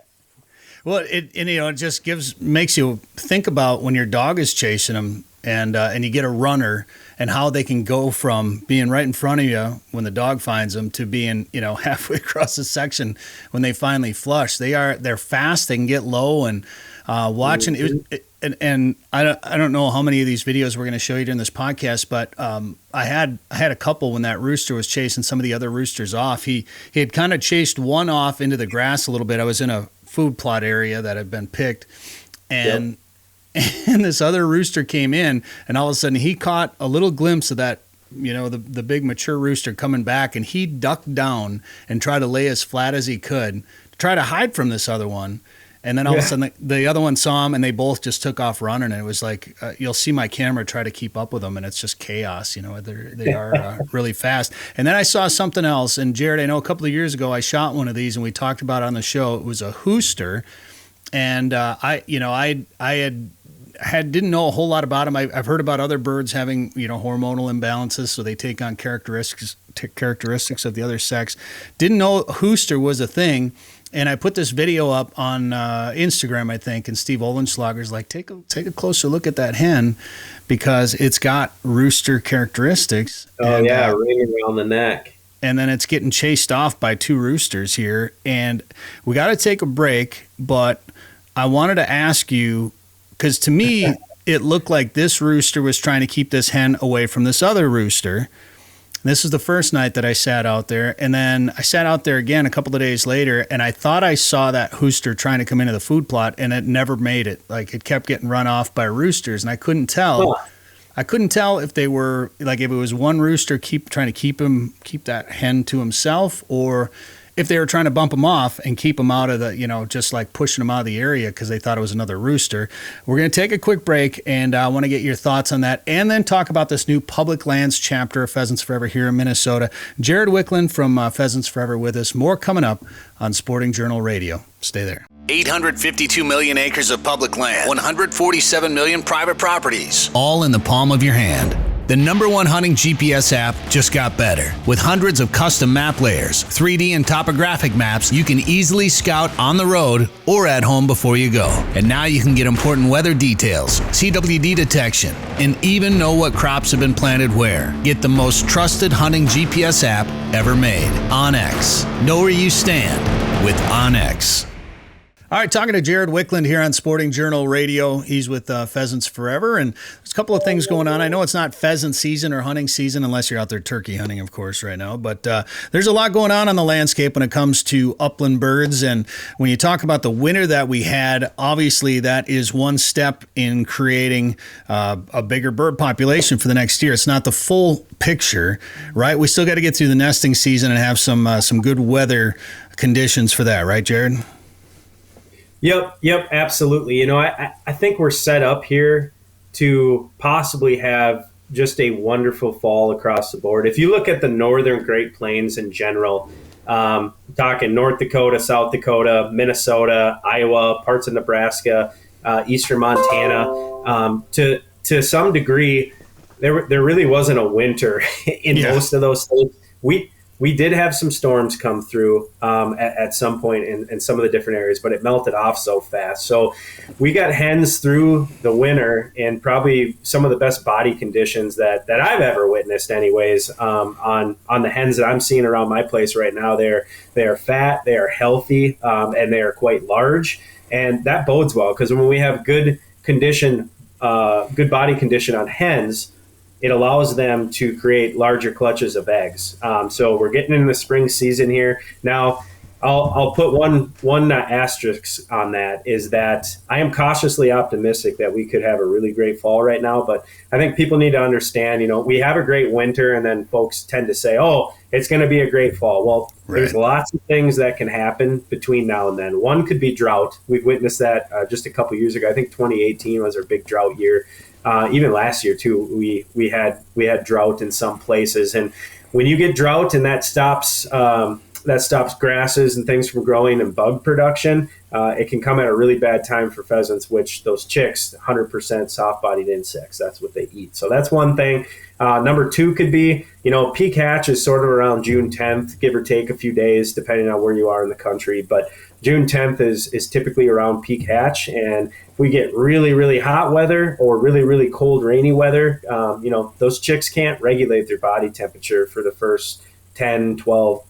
Well, it just makes you think about when your dog is chasing them, and you get a runner, and how they can go from being right in front of you when the dog finds them to being halfway across the section when they finally flush. They're fast. They can get low, and watching it. And I don't know how many of these videos we're going to show you during this podcast, but I had a couple when that rooster was chasing some of the other roosters off. He had kind of chased one off into the grass a little bit. I was in a food plot area that had been picked, and this other rooster came in, and all of a sudden he caught a little glimpse of that the big mature rooster coming back, and he ducked down and tried to lay as flat as he could to try to hide from this other one. And then all of a sudden the other one saw him, and they both just took off running. And it was like, you'll see my camera try to keep up with them, and it's just chaos. They are really fast. And then I saw something else. And Jared, I know a couple of years ago I shot one of these, and we talked about it on the show. It was a hooster, and I didn't know a whole lot about them. I've heard about other birds having hormonal imbalances, so they take on characteristics of the other sex. Didn't know hooster was a thing. And I put this video up on Instagram, I think, and Steve Olenschlager's like, take a closer look at that hen, because it's got rooster characteristics. Oh, ring around the neck. And then it's getting chased off by two roosters here. And we got to take a break, but I wanted to ask you, because to me, it looked like this rooster was trying to keep this hen away from this other rooster. This is the first night that I sat out there, and then I sat out there again a couple of days later, and I thought I saw that rooster trying to come into the food plot, and it never made it. Like, it kept getting run off by roosters, and I couldn't tell. Huh. I couldn't tell if they were, like, if it was one rooster trying to keep that hen to himself, or if they were trying to bump him off and keep him out of the, just like pushing him out of the area because they thought it was another rooster. We're going to take a quick break, and I want to get your thoughts on that, and then talk about this new public lands chapter of Pheasants Forever here in Minnesota. Jared Wiklund from Pheasants Forever with us. More coming up on Sporting Journal Radio. Stay there. 852 million acres of public land, 147 million private properties, all in the palm of your hand. The #1 hunting GPS app just got better. With hundreds of custom map layers, 3D and topographic maps, you can easily scout on the road or at home before you go. And now you can get important weather details, CWD detection, and even know what crops have been planted where. Get the most trusted hunting GPS app ever made. OnX. Know where you stand with OnX. All right, talking to Jared Wiklund here on Sporting Journal Radio. He's with Pheasants Forever, and there's a couple of things going on. I know it's not pheasant season or hunting season unless you're out there turkey hunting, of course, right now. But there's a lot going on the landscape when it comes to upland birds. And when you talk about the winter that we had, obviously that is one step in creating a bigger bird population for the next year. It's not the full picture, right? We still got to get through the nesting season and have some good weather conditions for that, right, Jared? Yep, absolutely. I think we're set up here to possibly have just a wonderful fall across the board. If you look at the northern Great Plains in general, talking North Dakota, South Dakota, Minnesota, Iowa, parts of Nebraska, eastern Montana, to some degree, there really wasn't a winter in most of those states. We did have some storms come through at some point in some of the different areas, but it melted off so fast. So we got hens through the winter in probably some of the best body conditions that I've ever witnessed anyways, on the hens that I'm seeing around my place right now. They are fat, they are healthy, and they are quite large. And that bodes well, because when we have good body condition on hens, it allows them to create larger clutches of eggs. So we're getting into the spring season here. Now, I'll put one asterisk on that, is that I am cautiously optimistic that we could have a really great fall right now. But I think people need to understand, we have a great winter, and then folks tend to say, oh, it's going to be a great fall. Well, There's lots of things that can happen between now and then. One could be drought. We've witnessed that just a couple years ago. I think 2018 was our big drought year. Even last year too, we had drought in some places, and when you get drought and that stops grasses and things from growing and bug production, it can come at a really bad time for pheasants, which those chicks, 100% soft-bodied insects, that's what they eat. So that's one thing. Number two could be, peak hatch is sort of around June 10th, give or take a few days, depending on where you are in the country. But June 10th is typically around peak hatch. And if we get really, really hot weather or really, really cold, rainy weather, those chicks can't regulate their body temperature for the first 10, 12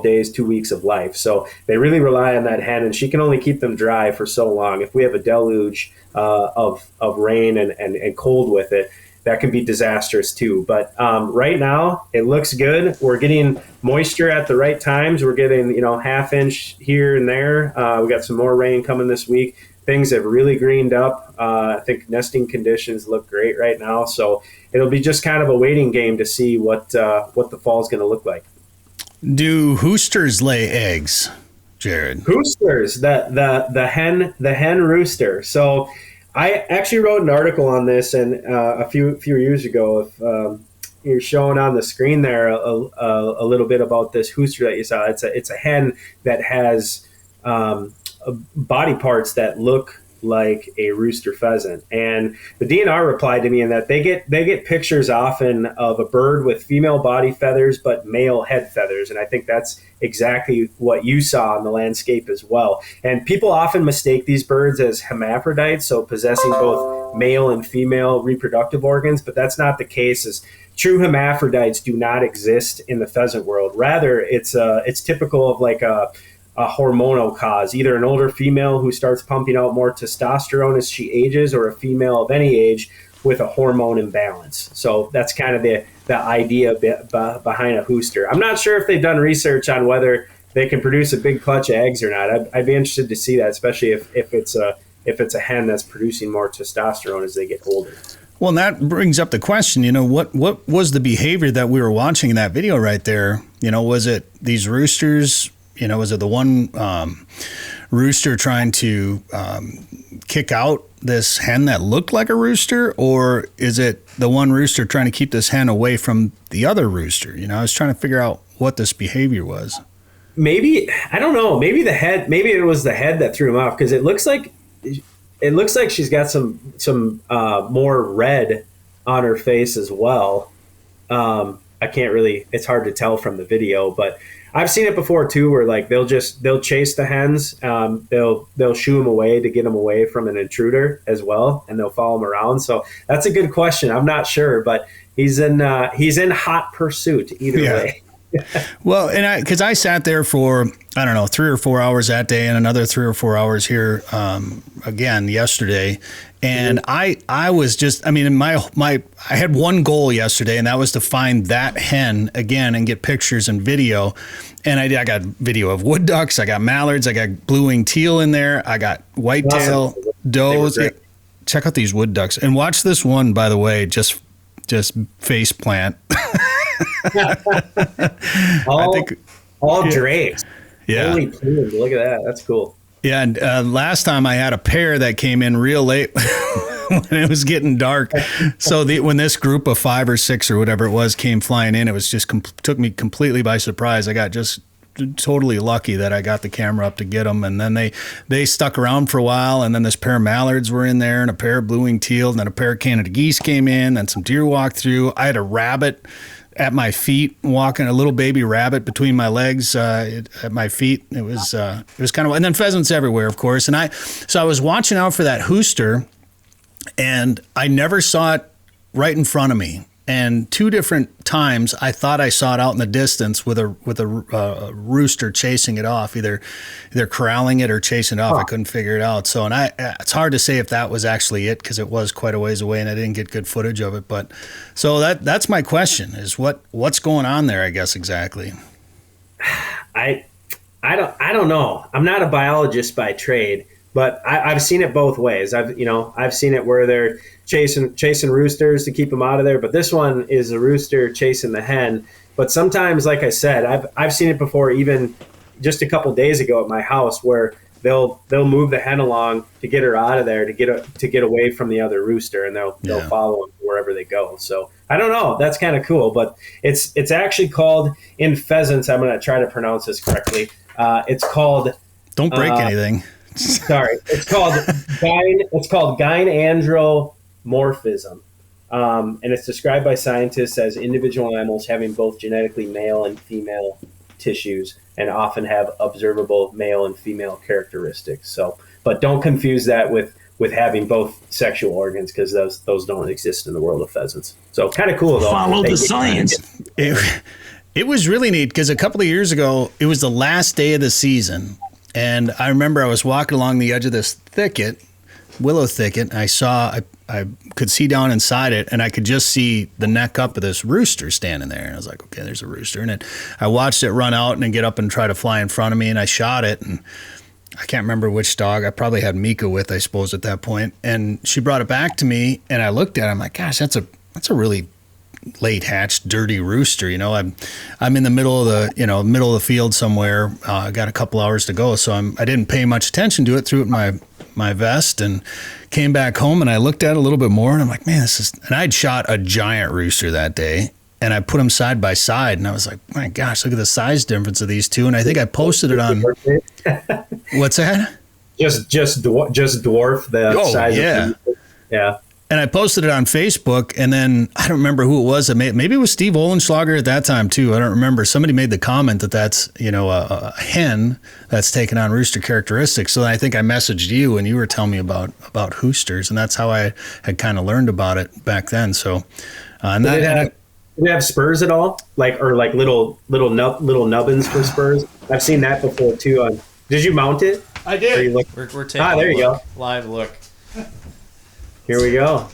days, 2 weeks of life. So they really rely on that hen, and she can only keep them dry for so long. If we have a deluge of rain and cold with it, that can be disastrous too. But right now it looks good. We're getting moisture at the right times. We're getting, half inch here and there. We got some more rain coming this week. things have really greened up. I think nesting conditions look great right now. So it'll be just kind of a waiting game to see what the fall is going to look like. Do roosters lay eggs, Jared? Roosters, the hen rooster. So I actually wrote an article on this, and a few years ago. If you're showing on the screen there a little bit about this rooster that you saw, it's a hen that has body parts that look like a rooster pheasant. And the DNR replied to me in that they get pictures often of a bird with female body feathers but male head feathers, and I think that's exactly what you saw in the landscape as well. And people often mistake these birds as hermaphrodites, so possessing both male and female reproductive organs, but that's not the case. As true hermaphrodites do not exist in the pheasant world. Rather, it's typical of like a hormonal cause, either an older female who starts pumping out more testosterone as she ages, or a female of any age with a hormone imbalance. So that's kind of the idea behind a rooster. I'm not sure if they've done research on whether they can produce a big clutch of eggs or not. I'd be interested to see that, especially if it's a hen that's producing more testosterone as they get older. Well, and that brings up the question, what was the behavior that we were watching in that video right there? Was it these roosters? Was it the one rooster trying to kick out this hen that looked like a rooster, or is it the one rooster trying to keep this hen away from the other rooster? I was trying to figure out what this behavior was. Maybe, I don't know. Maybe it was the head that threw him off, because it looks like she's got some more red on her face as well. I can't really. It's hard to tell from the video, but I've seen it before too, where like they'll chase the hens, they'll shoo them away to get them away from an intruder as well, and they'll follow them around. So that's a good question. I'm not sure, but he's in hot pursuit either way. Well, and because I sat there for, I don't know, 3 or 4 hours that day, and another 3 or 4 hours here again yesterday. And I was just, I mean, I had one goal yesterday, and that was to find that hen again and get pictures and video. And I got video of wood ducks, I got mallards, I got blue-winged teal in there, I got whitetail, does. Check out these wood ducks. And watch this one, by the way, just face plant. all drapes. Yeah. Holy plumes. Look at that. That's cool. Yeah, and last time I had a pair that came in real late when it was getting dark. So when this group of 5 or 6 or whatever it was came flying in, it was just took me completely by surprise. I got just totally lucky that I got the camera up to get them, and then they stuck around for a while, and then this pair of mallards were in there, and a pair of blue-winged teal, and then a pair of Canada geese came in, and some deer walked through. I had a rabbit at my feet, walking, a little baby rabbit between my legs at my feet. It was kind of, and then pheasants everywhere, of course. And I was watching out for that rooster, and I never saw it right in front of me. And 2 different times I thought I saw it out in the distance with a rooster chasing it off, either corralling it or chasing it off. I couldn't figure it out. So, and it's hard to say if that was actually it, because it was quite a ways away and I didn't get good footage of it. But so that's my question, is what's going on there, I guess, exactly. I don't know. I'm not a biologist by trade, but I've seen it both ways. I've seen it where they're chasing roosters to keep them out of there, but this one is a rooster chasing the hen. But sometimes, like I said, I've seen it before, even just a couple days ago at my house, where they'll move the hen along to get her out of there, to get away from the other rooster, and they'll follow them wherever they go. So I don't know. That's kind of cool, but it's actually called, in pheasants, I'm going to try to pronounce this correctly. It's called. Don't break anything. Sorry, it's called gynandromorphism, and it's described by scientists as individual animals having both genetically male and female tissues, and often have observable male and female characteristics. So, but don't confuse that with having both sexual organs, because those don't exist in the world of pheasants. So, kind of cool though. Follow the science. It was really neat, because a couple of years ago, it was the last day of the season. And I remember I was walking along the edge of this willow thicket, and I could see down inside it, and I could just see the neck up of this rooster standing there. And I was like, okay, there's a rooster. And I watched it run out and then get up and try to fly in front of me, and I shot it. And I can't remember which dog. I probably had Mika with, I suppose, at that point. And she brought it back to me, and I looked at it. I'm like, gosh, that's a really late hatched, dirty rooster. You know, I'm in the middle of the field somewhere. I got a couple hours to go, so I didn't pay much attention to it. Threw it in my vest and came back home, and I looked at it a little bit more, and I'm like, man, this is. And I'd shot a giant rooster that day. And I put them side by side, and I was like, my gosh, look at the size difference of these two. And I think I posted it on. What's that? Just dwarf the size. Yeah. Yeah. And I posted it on Facebook, and then I don't remember who it was. Maybe it was Steve Olenschlager at that time too. I don't remember. Somebody made the comment that that's a hen that's taken on rooster characteristics. So I think I messaged you, and you were telling me about hoosters, and that's how I had kind of learned about it back then. So, Do they have spurs at all? Or little nubbins for spurs? I've seen that before too. Did you mount it? I did. We're taking there you go. Live look. Here we go.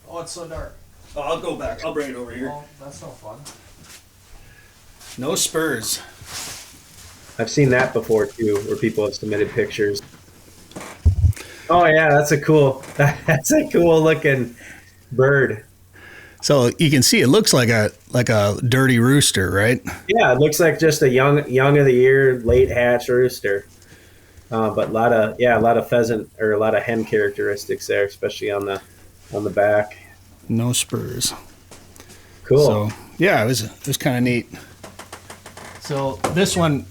Oh, it's so dark. Oh, I'll go back. I'll bring it over here. Oh, that's no fun. No spurs. I've seen that before too, where people have submitted pictures. Oh yeah, that's a cool looking bird. So you can see it looks like a dirty rooster, right? Yeah, it looks like just a young of the year, late hatch rooster. But a lot of pheasant or a lot of hen characteristics there, especially on the back. No spurs. Cool. So yeah, it was kind of neat. So this one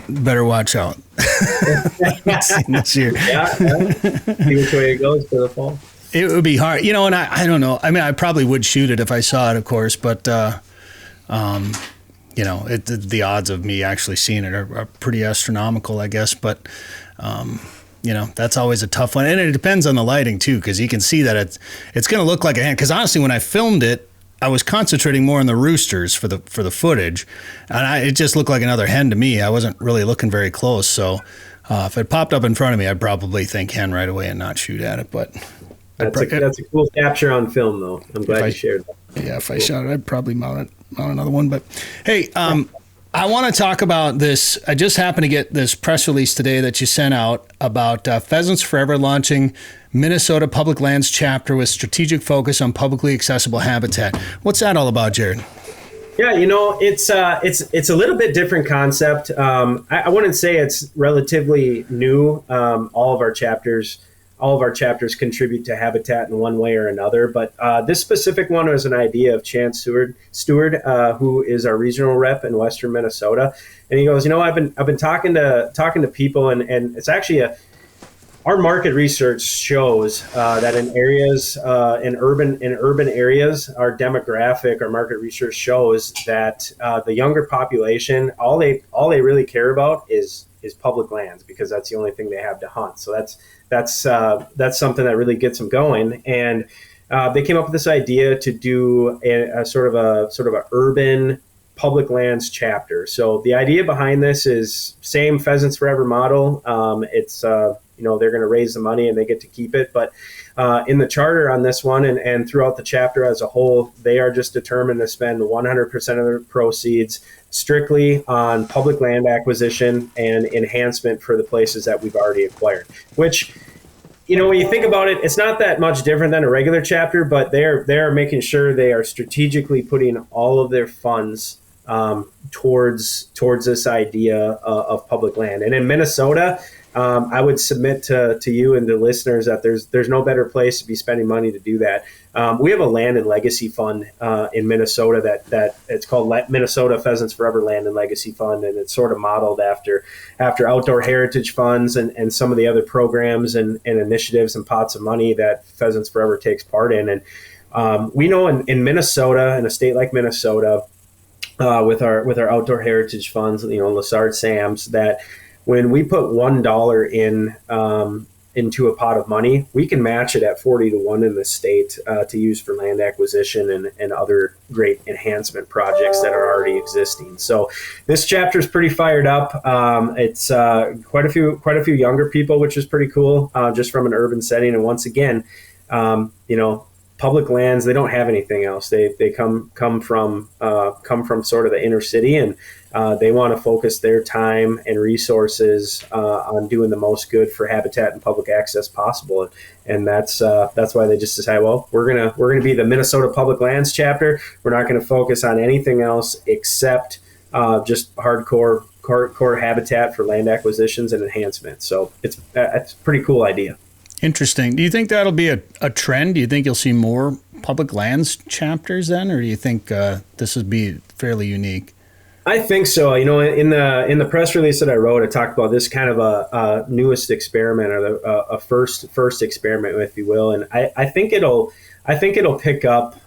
better watch out. This year. Yeah. See which way it goes for the fall. It would be hard, and I don't know. I mean, I probably would shoot it if I saw it, of course, but the odds of me actually seeing it are pretty astronomical, I guess. But that's always a tough one, and it depends on the lighting too, because you can see that it's going to look like a hen. Because honestly, when I filmed it, I was concentrating more on the roosters for the footage, and it just looked like another hen to me. I wasn't really looking very close, so if it popped up in front of me, I'd probably think hen right away and not shoot at it, but. That's a cool capture on film, though. I'm glad you shared that. Yeah, if I shot it, I'd probably mount another one. But hey, I want to talk about this. I just happened to get this press release today that you sent out about Pheasants Forever launching Minnesota Public Lands chapter with strategic focus on publicly accessible habitat. What's that all about, Jared? Yeah, it's a little bit different concept. I wouldn't say it's relatively new. All of our chapters contribute to habitat in one way or another, but this specific one was an idea of Chance Stewart, who is our regional rep in Western Minnesota, and he goes, I've been talking to people, and it's actually our market research shows that in areas in urban areas, our market research shows that the younger population, all they really care about is public lands, because that's the only thing they have to hunt. So that's something that really gets them going. And they came up with this idea to do a sort of a urban public lands chapter. So the idea behind this is same Pheasants Forever model. It's they're going to raise the money and they get to keep it. But in the charter on this one and throughout the chapter as a whole, they are just determined to spend 100% of their proceeds strictly on public land acquisition and enhancement for the places that we've already acquired, which, when you think about it, it's not that much different than a regular chapter, but they're making sure they are strategically putting all of their funds towards this idea of public land. And in Minnesota, I would submit to you and the listeners that there's no better place to be spending money to do that. We have a land and legacy fund in Minnesota that it's called Minnesota Pheasants Forever Land and Legacy Fund, and it's sort of modeled after outdoor heritage funds and some of the other programs and initiatives and pots of money that Pheasants Forever takes part in. And we know in Minnesota, in a state like Minnesota, with our outdoor heritage funds, Lessard Sams, that when we put $1 in into a pot of money, we can match it at 40-1 in the state to use for land acquisition and other great enhancement projects that are already existing. So this chapter is pretty fired up. It's quite a few younger people, which is pretty cool, just from an urban setting. And once again, public lands, they don't have anything else. They come from sort of the inner city, and they want to focus their time and resources on doing the most good for habitat and public access possible. And that's why they just decide, well, we're gonna be the Minnesota Public Lands chapter. We're not going to focus on anything else except just hardcore core habitat for land acquisitions and enhancement. So it's a pretty cool idea. Interesting. Do you think that'll be a trend? Do you think you'll see more public lands chapters then, or do you think this would be fairly unique? I think so. You know, in the press release that I wrote, I talked about this kind of a newest experiment, or a first experiment, if you will, and I think it'll pick up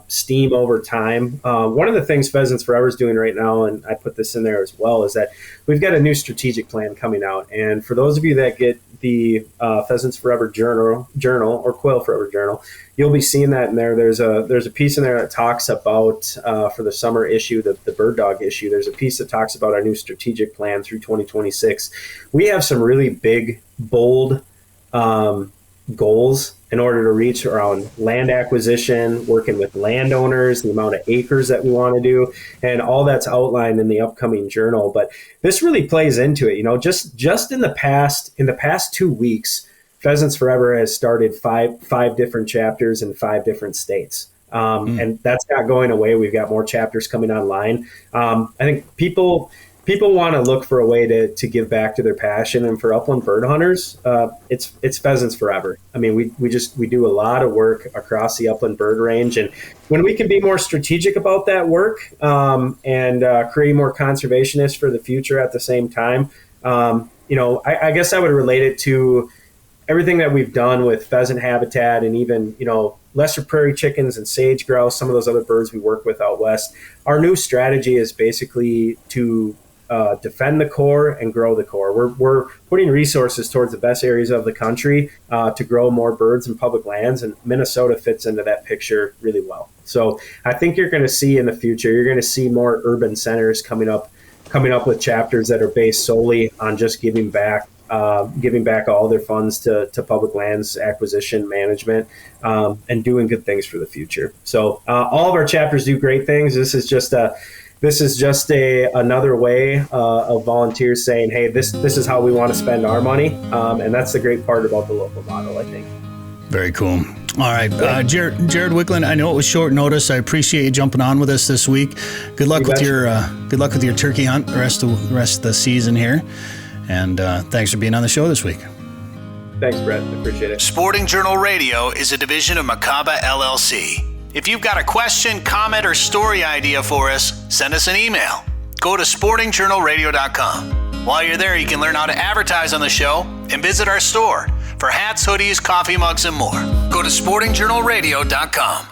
steam over time. One of the things Pheasants Forever is doing right now, and I put this in there as well, is that we've got a new strategic plan coming out. And for those of you that get the Pheasants Forever journal or Quail Forever journal, you'll be seeing that in there. There's a piece in there that talks about for the summer issue, the bird dog issue. There's a piece that talks about our new strategic plan through 2026. We have some really big, bold goals in order to reach around land acquisition, working with landowners, the amount of acres that we want to do, and all that's outlined in the upcoming journal. But this really plays into it. You know, just in the past 2 weeks, Pheasants Forever has started five different chapters in 5 different states. And that's not going away. We've got more chapters coming online. I think people want to look for a way to give back to their passion, and for upland bird hunters, it's Pheasants Forever. I mean, we do a lot of work across the upland bird range, and when we can be more strategic about that work and create more conservationists for the future at the same time, I guess I would relate it to everything that we've done with pheasant habitat, and even lesser prairie chickens and sage grouse, some of those other birds we work with out west. Our new strategy is basically to defend the core and grow the core. We're putting resources towards the best areas of the country to grow more birds and public lands, and Minnesota fits into that picture really well. So I think you're going to see in the future, you're going to see more urban centers coming up with chapters that are based solely on just giving back all their funds to public lands acquisition management, and doing good things for the future. So all of our chapters do great things. This is just another way of volunteers saying, hey, this is how we want to spend our money. And that's the great part about the local model, I think. Very cool. All right, Jared Wiklund, I know it was short notice. I appreciate you jumping on with us this week. Good luck with your turkey hunt the rest of the season here. And thanks for being on the show this week. Thanks, Brett. I appreciate it. Sporting Journal Radio is a division of Macaba LLC. If you've got a question, comment, or story idea for us, send us an email. Go to sportingjournalradio.com. While you're there, you can learn how to advertise on the show and visit our store for hats, hoodies, coffee mugs, and more. Go to sportingjournalradio.com.